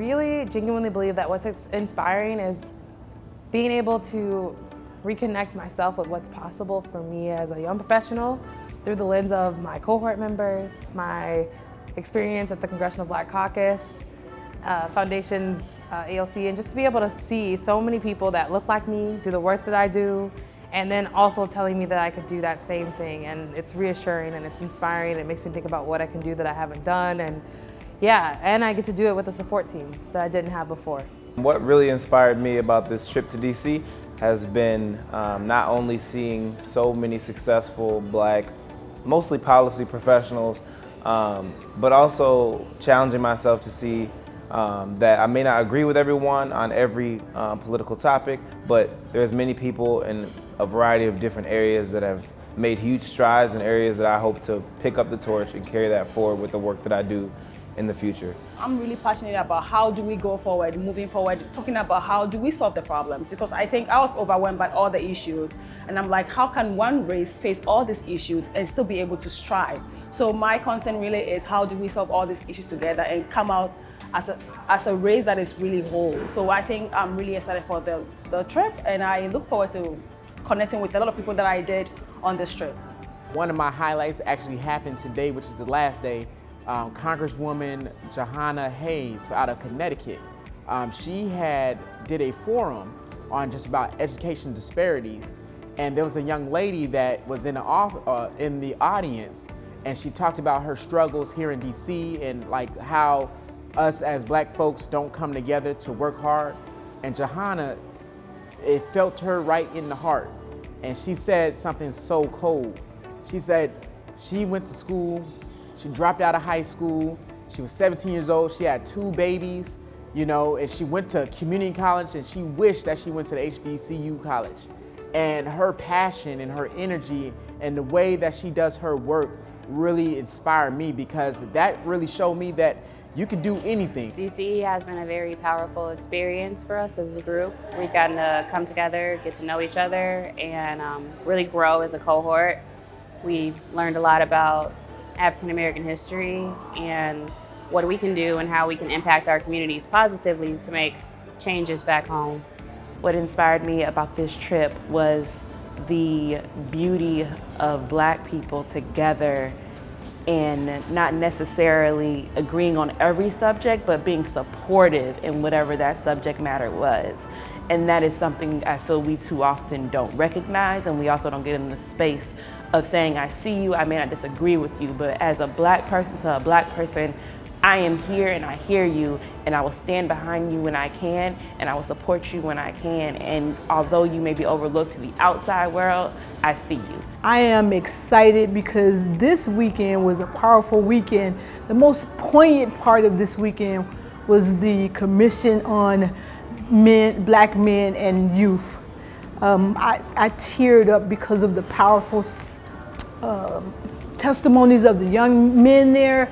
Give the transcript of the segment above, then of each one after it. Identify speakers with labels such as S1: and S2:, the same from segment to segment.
S1: really genuinely believe that what's inspiring is being able to reconnect myself with what's possible for me as a young professional through the lens of my cohort members, my experience at the Congressional Black Caucus, Foundation's ALC, and just to be able to see so many people that look like me, do the work that I do, and then also telling me that I could do that same thing. And it's reassuring and it's inspiring. It makes me think about what I can do that I haven't done. And yeah, and I get to do it with a support team that I didn't have before.
S2: What really inspired me about this trip to DC has been not only seeing so many successful Black, mostly policy professionals, but also challenging myself to see that I may not agree with everyone on every political topic, but there's many people in a variety of different areas that have made huge strides in areas that I hope to pick up the torch and carry that forward with the work that I do in the future.
S3: I'm really passionate about how do we go forward, moving forward, talking about how do we solve the problems, because I think I was overwhelmed by all the issues, and I'm like, how can one race face all these issues and still be able to strive? So my concern really is how do we solve all these issues together and come out as a race that is really whole. So I think I'm really excited for the trip, and I look forward to connecting with a lot of people that I did on this trip.
S4: One of my highlights actually happened today, which is the last day. Congresswoman JRJLA Hayes out of Connecticut. She did a forum on just about education disparities, and there was a young lady that was in the audience, and she talked about her struggles here in DC and like how us as Black folks don't come together to work hard. And JRJLA, it felt her right in the heart, and she said something so cold. She said she went to school. She dropped out of high school. She was 17 years old. She had 2 babies, you know, and she went to community college, and she wished that she went to the HBCU college. And her passion and her energy and the way that she does her work really inspired me, because that really showed me that you can do anything.
S5: DC has been a very powerful experience for us as a group. We've gotten to come together, get to know each other, and really grow as a cohort. We've learned a lot about African American history and what we can do and how we can impact our communities positively to make changes back home.
S6: What inspired me about this trip was the beauty of Black people together and not necessarily agreeing on every subject, but being supportive in whatever that subject matter was. And that is something I feel we too often don't recognize, and we also don't get in the space of saying, I see you, I may not disagree with you, but as a Black person to a Black person, I am here and I hear you, and I will stand behind you when I can, and I will support you when I can. And although you may be overlooked to the outside world, I see you.
S7: I am excited because this weekend was a powerful weekend. The most poignant part of this weekend was the Commission on Black Men and Youth. I teared up because of the powerful testimonies of the young men there.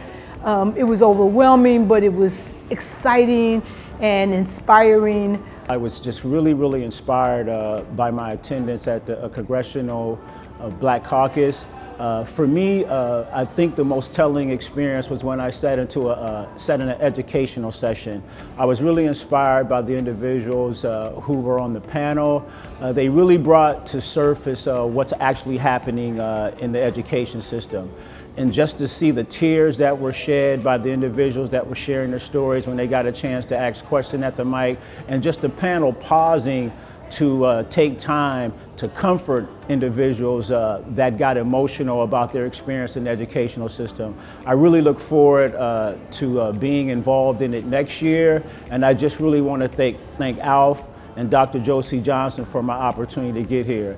S7: It was overwhelming, but it was exciting and inspiring.
S8: I was just really inspired by my attendance at the Congressional Black Caucus. For me, I think the most telling experience was when I sat in an educational session. I was really inspired by the individuals who were on the panel. They really brought to surface what's actually happening in the education system. And just to see the tears that were shed by the individuals that were sharing their stories when they got a chance to ask questions at the mic, and just the panel pausing to take time to comfort individuals that got emotional about their experience in the educational system. I really look forward to being involved in it next year, and I just really want to thank Alf and Dr. Josie Johnson for my opportunity to get here.